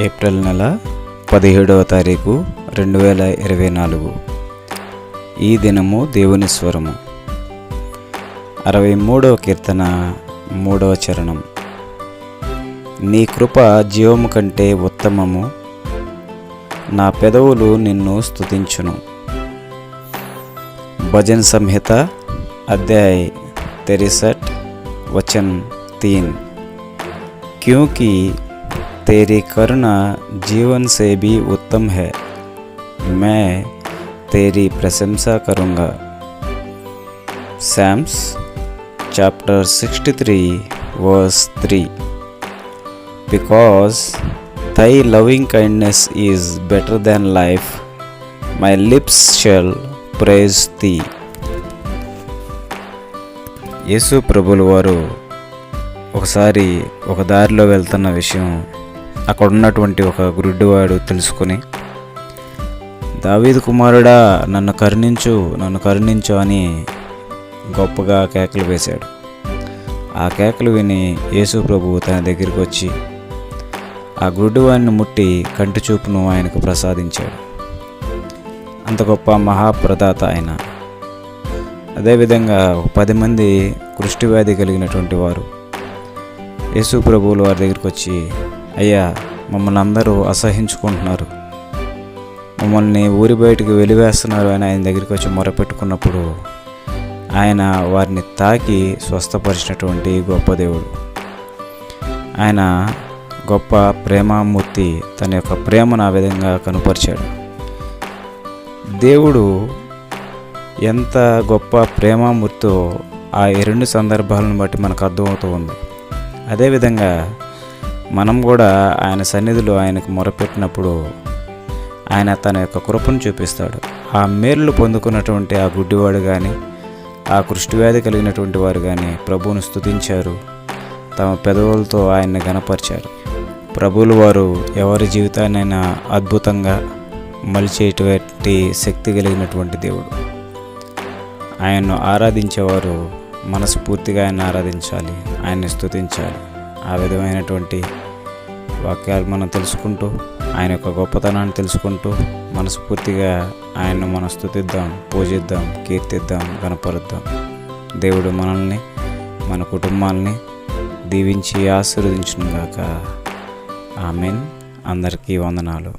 April నెల 17వ తారీఖు 2024. ఈ దినము దేవుని స్వరము. 63వ కీర్తన 3వ చరణం. నీ కృప జీవము కంటే ఉత్తమము, నా పెదవులు నిన్ను స్తుతించును. భజన్ సంహిత अध्याय 63 वचन 3. क्योंकि तेरी करुणा जीवन से भी उत्तम है, मैं तेरी प्रशंसा करूँगा. Psalms chapter 63 verse 3. Because thy loving kindness is better than life, my lips shall praise thee. యేసు ప్రభుల వారు ఒకసారి ఒక దారిలో వెళ్తున్న విషయం అక్కడ ఉన్నటువంటి ఒక గుడ్డివాడు తెలుసుకుని, దావీదు కుమారుడా నన్ను కరుణించు అని గొప్పగా కేకలు వేశాడు. ఆ కేకలు విని యేసు ప్రభువు తన దగ్గరికి వచ్చి ఆ గుడ్డివాడిని ముట్టి కంటి చూపును ఆయనకు ప్రసాదించాడు. అంత గొప్ప మహాప్రదాత ఆయన. అదేవిధంగా 10 మంది కుష్ఠవ్యాధి కలిగినటువంటి వారు యేసు ప్రభువుల వారి దగ్గరికి వచ్చి, అయ్యా మమ్మల్ని అందరూ అసహించుకుంటున్నారు, మమ్మల్ని ఊరి బయటికి వెలివేస్తున్నారు అని ఆయన దగ్గరికి వచ్చి మొరపెట్టుకున్నప్పుడు ఆయన వారిని తాకి స్వస్థపరిచినటువంటి గొప్ప దేవుడు. ఆయన గొప్ప ప్రేమామూర్తి. తన యొక్క ప్రేమను ఆ విధంగా కనుపరిచాడు. దేవుడు ఎంత గొప్ప ప్రేమామూర్తో ఆ 2 సందర్భాలను బట్టి మనకు అర్థమవుతూ ఉంది. అదేవిధంగా మనం కూడా ఆయన సన్నిధిలో ఆయనకు మొరపెట్టినప్పుడు ఆయన తన యొక్క కృపను చూపిస్తాడు. ఆ మేలు పొందుకున్నటువంటి ఆ గుడ్డివాడు కానీ, ఆ కుష్ఠవ్యాధి కలిగినటువంటి వారు కానీ ప్రభువును స్తుతించారు, తమ పెదవులతో ఆయన్ని గణపరిచారు. ప్రభువుల వారు ఎవరి జీవితాన్నైనా అద్భుతంగా మలిచేటువంటి శక్తి కలిగినటువంటి దేవుడు. ఆయన్ను ఆరాధించేవారు మనస్ఫూర్తిగా ఆయన ఆరాధించాలి, ఆయన్ని స్తుతించాలి. ఆ విధమైనటువంటి వాక్యాలు మనం తెలుసుకుంటూ, ఆయన యొక్క గొప్పతనాన్ని తెలుసుకుంటూ మనస్ఫూర్తిగా ఆయన్ను మనం స్తుతిద్దాం, పూజిద్దాం, కీర్తిద్దాం, గణపరుద్దాం. దేవుడు మనల్ని, మన కుటుంబాలని దీవించి ఆశీర్వదించును గాక. ఆమేన్. అందరికీ వందనాలు.